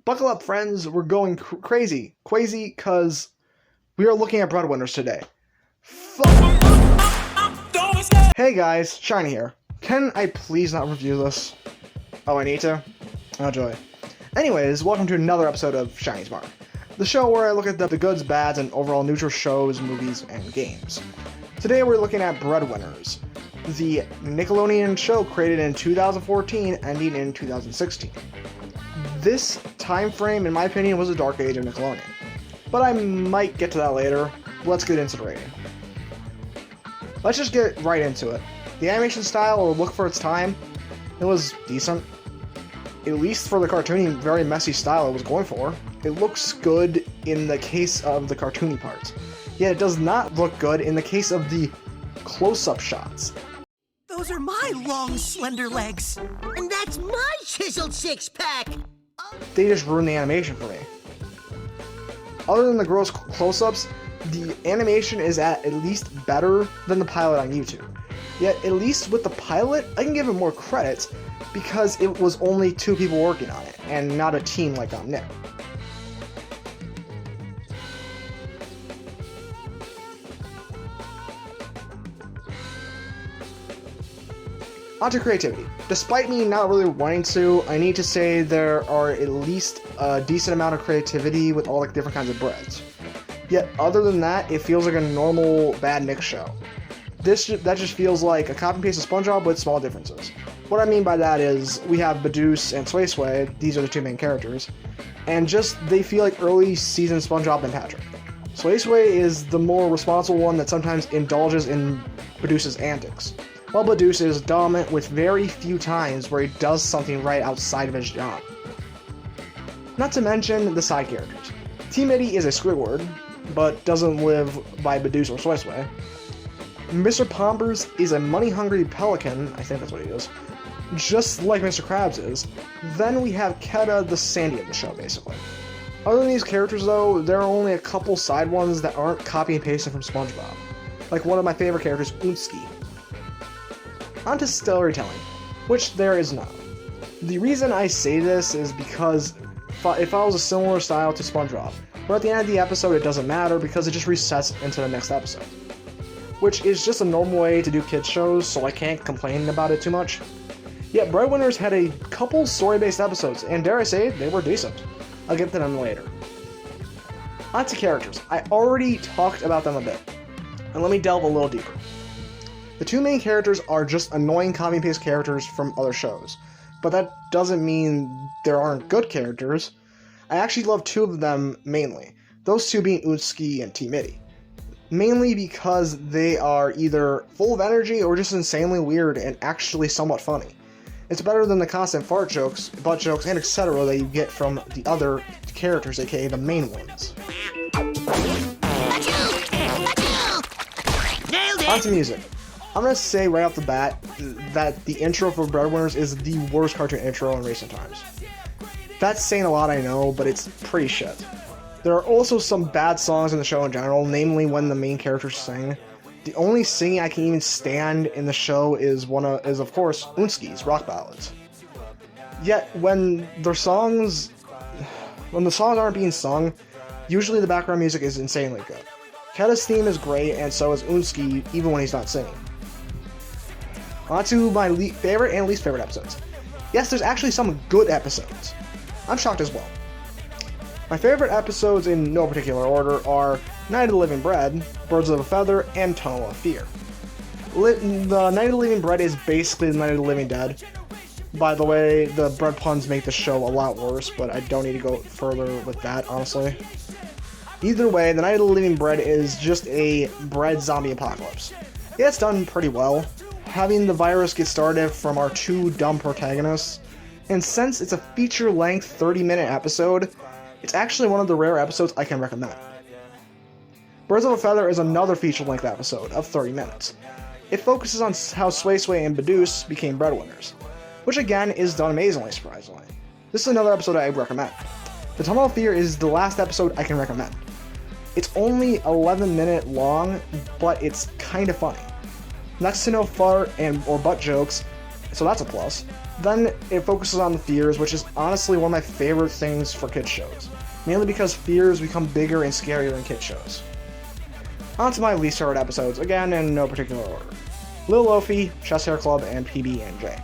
Buckle up, friends. We're going crazy, because we are looking at Breadwinners today. Hey guys, Shiny here. Can I please not review this? Oh, I need to? Oh joy. Anyways, welcome to another episode of Shiny's Mark, the show where I look at the goods, bads, and overall neutral shows, movies, and games. Today we're looking at Breadwinners, the Nickelodeon show created in 2014, ending in 2016. This time frame, in my opinion, was a dark age of Nickelodeon, but I might get to that later. Let's get into the rating. Let's just get right into it. The animation style, or look for its time, it was decent. At least for the cartoony, very messy style it was going for. It looks good in the case of the cartoony parts, yet it does not look good in the case of the close-up shots. Those are my long, slender legs. And that's my chiseled six-pack! They just ruined the animation for me. Other than the gross close-ups, the animation is at least better than the pilot on YouTube. Yet, at least with the pilot, I can give it more credit because it was only 2 people working on it, and not a team like on Nick. Onto creativity. Despite me not really wanting to, I need to say there are at least a decent amount of creativity with all the different kinds of breads. Yet, other than that, it feels like a normal bad Nick show. That just feels like a copy and paste of SpongeBob with small differences. What I mean by that is, we have Badooz and Sway Sway, these are the 2 main characters, and just they feel like early season SpongeBob and Patrick. Sway Sway is the more responsible one that sometimes indulges in Badooz's antics, while Badooz is dumb with very few times where he does something right outside of his job. Not to mention the side characters. Team Eddie is a Squidward, but doesn't live by Badooz or Sway Sway. Mr. Pombers is a money-hungry pelican, I think that's what he is, just like Mr. Krabs is. Then we have Keta, the Sandy of the show, basically. Other than these characters, though, there are only a couple side ones that aren't copy and pasted from SpongeBob, like one of my favorite characters, Oonski. Onto storytelling, which there is none. The reason I say this is because it follows a similar style to SpongeBob, but at the end of the episode it doesn't matter because it just resets into the next episode. Which is just a normal way to do kids shows, so I can't complain about it too much. Yet Breadwinners had a couple story-based episodes, and dare I say, they were decent. I'll get to them later. Onto characters. I already talked about them a bit, and let me delve a little deeper. The 2 main characters are just annoying copy and paste characters from other shows, but that doesn't mean there aren't good characters. I actually love 2 of them mainly, those 2 being Oonski and Team Eddie. Mainly because they are either full of energy or just insanely weird and actually somewhat funny. It's better than the constant fart jokes, butt jokes, and etc. that you get from the other characters, aka the main ones. Onto music. I'm gonna say right off the bat that the intro for Breadwinners is the worst cartoon intro in recent times. That's saying a lot, I know, but it's pretty shit. There are also some bad songs in the show in general, namely when the main characters sing. The only singing I can even stand in the show is of course Oonski's rock ballads. Yet when the songs aren't being sung, usually the background music is insanely good. Keta's theme is great, and so is Oonski, even when he's not singing. On to my favorite and least favorite episodes. Yes, there's actually some good episodes. I'm shocked as well. My favorite episodes in no particular order are Night of the Living Bread, Birds of a Feather, and Tunnel of Fear. The Night of the Living Bread is basically the Night of the Living Dead. By the way, the bread puns make the show a lot worse, but I don't need to go further with that, honestly. Either way, the Night of the Living Bread is just a bread zombie apocalypse. Yeah, it's done pretty well, having the virus get started from our 2 dumb protagonists, and since it's a feature-length 30-minute episode, it's actually one of the rare episodes I can recommend. Birds of a Feather is another feature-length episode of 30 minutes. It focuses on how Sway Sway and Badooz became breadwinners, which again is done amazingly, surprisingly. This is another episode I recommend. The Tunnel of Fear is the last episode I can recommend. It's only 11 minutes long, but it's kinda funny. Next to no fart or butt jokes, so that's a plus. Then it focuses on the fears, which is honestly one of my favorite things for kids shows. Mainly because fears become bigger and scarier in kids shows. On to my least favorite episodes, again in no particular order. Lil Lofi, Chest Hair Club, and PB&J.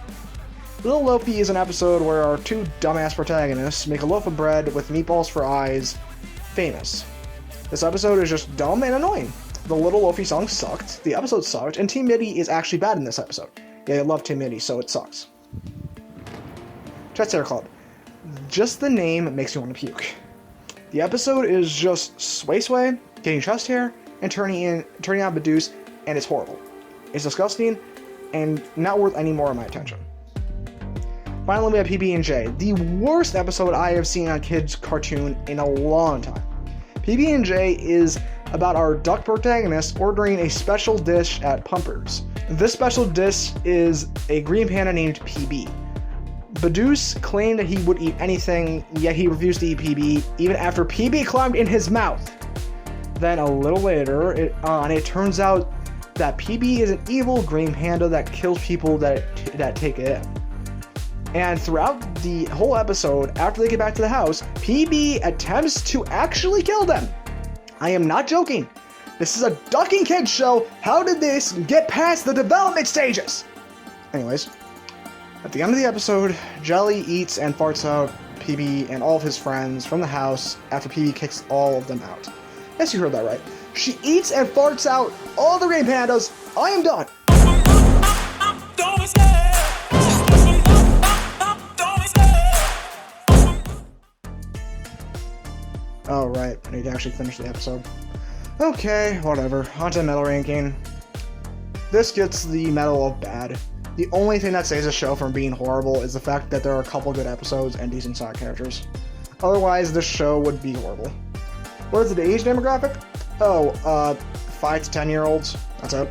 Lil Lofi is an episode where our two dumbass protagonists make a loaf of bread with meatballs for eyes famous. This episode is just dumb and annoying. The Little Lofi song sucked, the episode sucked, and Team Mitty is actually bad in this episode. Yeah, I love Team Mitty, so it sucks. Chest Hair Club. Just the name makes me want to puke. The episode is just sway sway, getting chest hair, and turning on Badooz, and it's horrible. It's disgusting, and not worth any more of my attention. Finally, we have PB&J, the worst episode I have seen on kids' cartoon in a long time. PB&J is about our duck protagonist ordering a special dish at Pumpers. This special dish is a green panda named PB. Badooz claimed that he would eat anything, yet he refused to eat PB, even after PB climbed in his mouth. Then a little later, it turns out that PB is an evil green panda that kills people that take it in. And throughout the whole episode, after they get back to the house, PB attempts to actually kill them. I am not joking. This is a ducking kids show. How did this get past the development stages? Anyways, at the end of the episode, Jelly eats and farts out PB and all of his friends from the house after PB kicks all of them out. Yes, you heard that right. She eats and farts out all the green pandas. I am done. Oh, right. I need to actually finish the episode. Okay, whatever. On to the medal ranking. This gets the medal of bad. The only thing that saves the show from being horrible is the fact that there are a couple good episodes and decent side characters. Otherwise, this show would be horrible. What is the age demographic? 5 to 10 year olds. That's it.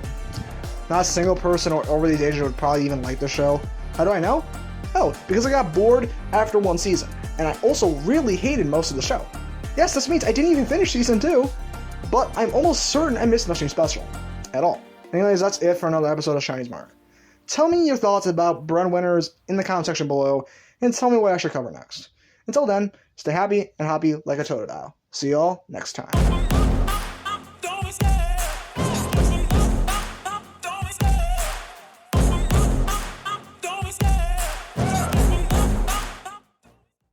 Not a single person over these ages would probably even like the show. How do I know? Oh, because I got bored after one season, and I also really hated most of the show. Yes, this means I didn't even finish season 2, but I'm almost certain I missed nothing special. At all. Anyways, that's it for another episode of Shiny's Mark. Tell me your thoughts about Breadwinners in the comment section below, and tell me what I should cover next. Until then, stay happy and hoppy like a totodile. See y'all next time.